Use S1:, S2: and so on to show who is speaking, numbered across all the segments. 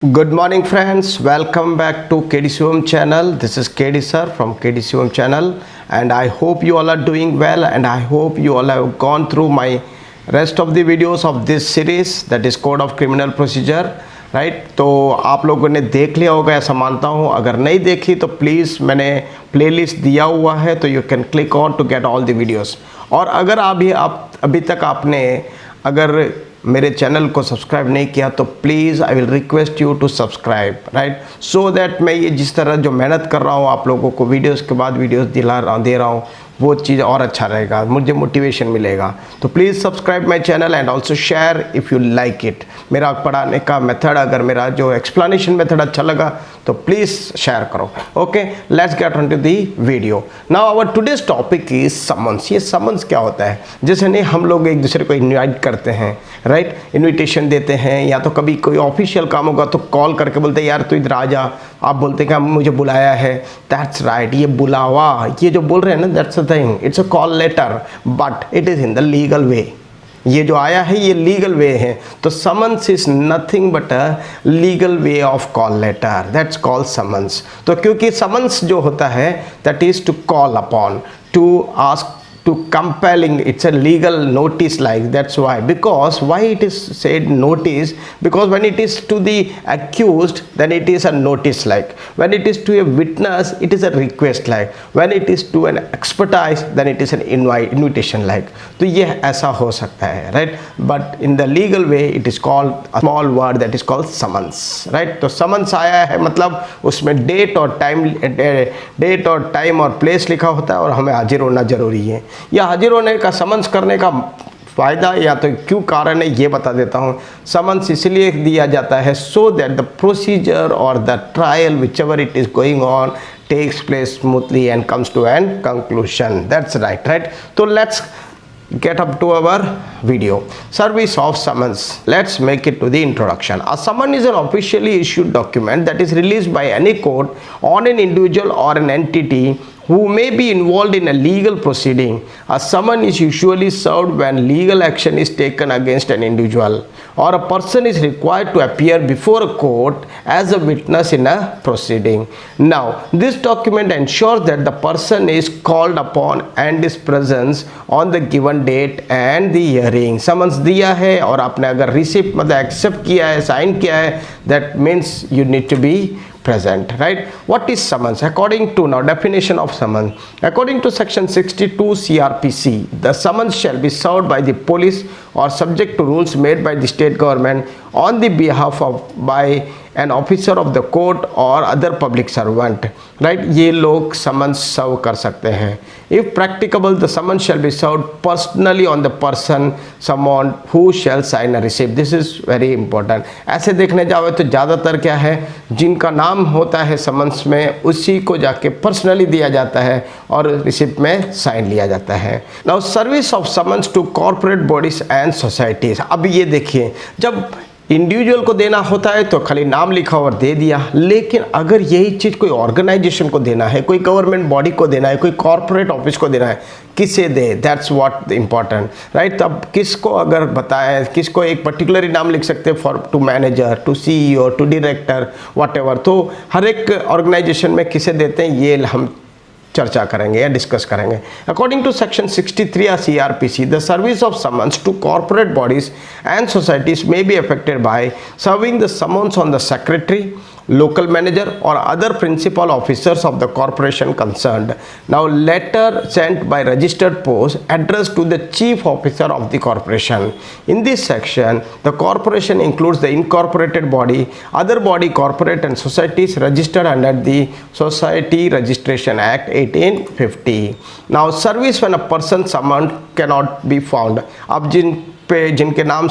S1: Good morning friends, welcome back to KDCOM channel. This is KD sir from KDCOM channel and I hope you all are doing well and I hope you all have gone through my rest of the videos of this series, that is Code of Criminal Procedure, right तो आप लोगों ने देख लिया होगा ऐसा मानता हूँ. अगर नहीं देखी तो प्लीज़ मैंने प्लेलिस्ट दिया हुआ है तो you can click on to get all the videos. और अगर अभी तक आपने अगर मेरे चैनल को सब्सक्राइब नहीं किया तो please I will request you to subscribe, right, so that मैं ये जिस तरह जो मेहनत कर रहा हूँ आप लोगों को वीडियोस के बाद वीडियोस दे रहा हूँ वो चीज़ और अच्छा रहेगा, मुझे मोटिवेशन मिलेगा. तो please subscribe my channel and also share if you like it. मेरा पढ़ाने का मेथड, अगर मेरा जो एक्सप्लेनेशन मेथड अच्छा लगा तो प्लीज़ शेयर करो. Okay, let's get on to the video. Now our today's topic is summons. ये समन्स क्या होता है? जैसे नहीं हम लोग एक दूसरे को इनवाइट करते हैं, राइट, इनविटेशन देते हैं, या तो कभी कोई ऑफिशियल काम होगा तो कॉल करके बोलते हैं यार तू इधर आ जा, आप बोलते हैं कि मुझे बुलाया है. दैट्स राइट, ये बुलावा, ये जो बोल रहे हैं ना, that's a thing, it's a call letter but it is in the legal way. ये जो आया है ये लीगल वे है. तो summons is nothing but a legal way of call letter, that's called summons. तो क्योंकि समन्स जो होता है that is to call upon, to ask, to compelling, it's a legal notice like. That's why, because why it is said notice, because when it is to the accused then it is a notice like, when it is to a witness it is a request like, when it is to an expertise then it is an invitation like. तो ये ऐसा हो सकता है, right, but in the legal way it is called a small word that is called summons, right. तो summons आया है मतलब उसमें डेट और टाइम और प्लेस लिखा होता है और हमें हाजिर होना जरूरी है. या हाजिर होने का, समन्स करने का फ़ायदा या तो क्यों कारण है ये बता देता हूँ. समन्स इसलिए दिया जाता है सो दैट द प्रोसीजर और the trial which ever it is going on takes place smoothly and comes to an conclusion. That's right. So let's get up to our video. Service of summons. Let's make it to the introduction. A summon is an officially issued document that is released by any court on an individual or an entity who may be involved in a legal proceeding. A summon is usually served when legal action is taken against an individual or a person is required to appear before a court as a witness in a proceeding. Now, this document ensures that the person is called upon and is present on the given date and the hearing. Summons दिया है और आपने अगर receipt मतलब accept किया है, sign किया है, that means you need to be present, right. What is summons? According to, now definition of summons, according to section 62 CRPC, the summons shall be served by the police or subject to rules made by the state government on the behalf of by an officer of the court or other public servant, right. ये लोग summons सर्व कर सकते हैं. If practicable, the summons shall be served personally on the person summoned who shall sign a receipt. This is very important. ऐसे देखने जाओ तो ज़्यादातर क्या है, जिनका नाम होता है समन्स में उसी को जाके पर्सनली दिया जाता है और रिसिप्ट में साइन लिया जाता है. Now service of summons to corporate bodies and societies. अब ये देखिए, जब इंडिविजुअल को देना होता है तो खाली नाम लिखा और दे दिया, लेकिन अगर यही चीज़ कोई ऑर्गेनाइजेशन को देना है, कोई गवर्नमेंट बॉडी को देना है, कोई कॉर्पोरेट ऑफिस को देना है, किसे दे, दैट्स व्हाट इम्पॉर्टेंट, राइट. तब किसको अगर बताएं, किसको एक पर्टिकुलर नाम लिख सकते हैं for to manager, to CEO, to director, whatever. तो हर एक ऑर्गेनाइजेशन में किसे देते हैं ये हम चर्चा करेंगे या डिस्कस करेंगे. According to section 63 CRPC, the service of summons to corporate bodies and societies may be affected by serving the summons on the secretary, local manager or other principal officers of the corporation concerned. Now, letter sent by registered post addressed to the chief officer of the corporation. In this section, the corporation includes the incorporated body, other body, corporate and societies registered under the Society Registration Act 1850. Now, service when a person summoned cannot be found. अब जिनके नाम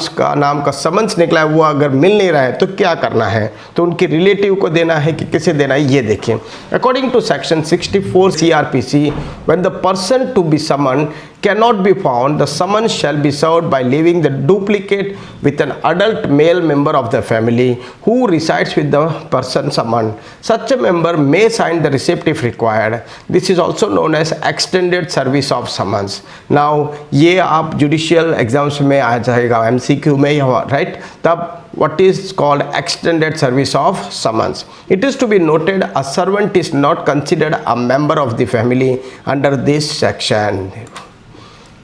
S1: का summons निकला है वो अगर मिल नहीं रहा है तो क्या करना है, तो उनके रिलेटिव को देना है कि किसे देना है ये देखें. According to section 64 CRPC, when the person to be summon cannot be found, the summons shall be served by leaving the duplicate with an adult male member of the family who resides with the person summoned. Such a member may sign the receipt if required. This is also known as extended service of summons. Now, ये आप judicial exams में आ जाएगा MCQ में या right, तब what is called extended service of summons. It is to be noted a servant is not considered a member of the family under this section.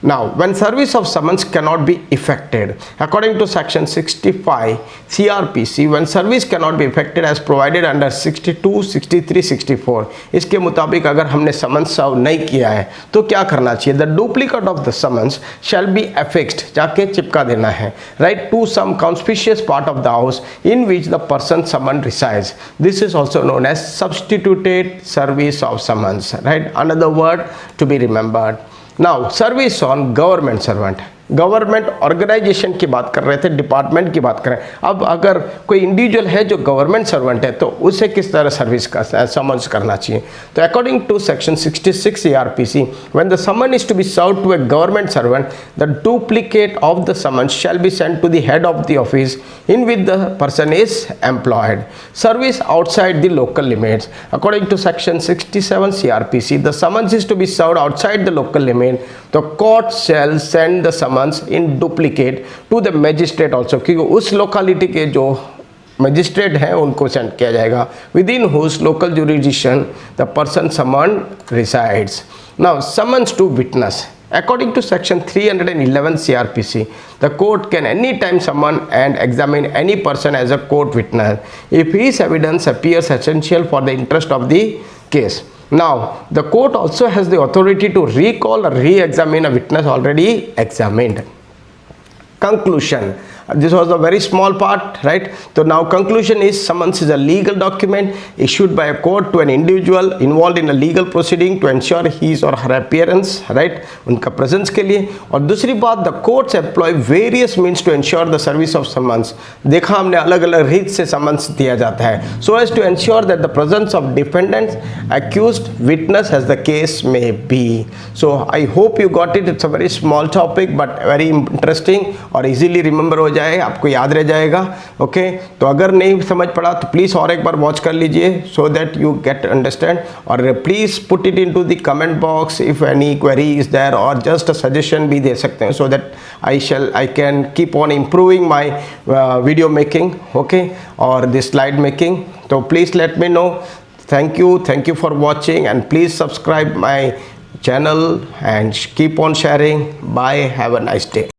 S1: Now, when service of summons cannot be effected, according to section 65 CRPC, when service cannot be effected as provided under 62, 63, 64, इसके मुताबिक अगर हमने summons सर्व नहीं किया है तो क्या करना चाहिए? The duplicate of the summons shall be affixed, जाके चिपका देना है, right, to some conspicuous part of the house in which the person summoned resides. This is also known as substituted service of summons, right, another word to be remembered. Now service on government servant, government organisation की बात कर रहे थे, department की बात कर रहे हैं। अब अगर कोई इंडिविजुअल है जो गवर्नमेंट सर्वेंट है तो उसे किस तरह सर्विस का समन्स करना चाहिए? तो according to section 66 CRPC, when the summon is to be served to a government servant, the duplicate of the summon shall be sent to the head of the office in which the person is employed. Service outside the local limits, according to section 67 CRPC, the summons is to be served outside the local limit, the court shall send the summons in duplicate to the magistrate also, क्योंकि उस locality के जो magistrate हैं उनको send किया जाएगा, within whose local jurisdiction the person summon resides. Now summons to witness, according to section 311 CRPC, the court can anytime summon and examine any person as a court witness if his evidence appears essential for the interest of the case. Now, the court also has the authority to recall or re-examine a witness already examined. Conclusion. This was a very small part, right? So now conclusion is summons is a legal document issued by a court to an individual involved in a legal proceeding to ensure his or her appearance, right? उनका presence के लिए. और दूसरी बात, the courts employ various means to ensure the service of summons. देखा हमने अलग अलग रीत से summons दिया जाता है, so as to ensure that the presence of defendants, accused, witness as the case may be. So I hope you got it. It's a very small topic but very interesting और easily remember हो जाए, आपको याद रह जाएगा. Okay, तो अगर नहीं समझ पड़ा तो प्लीज़ और एक बार वॉच कर लीजिए so that you get understand. और please put it into the comment box if any query is there, और जस्ट अ सजेशन भी दे सकते हैं so that I can keep on improving my video making, okay, और this slide making. तो please let me know. Thank you for watching, and please subscribe my channel and keep on sharing. Bye, have a nice day.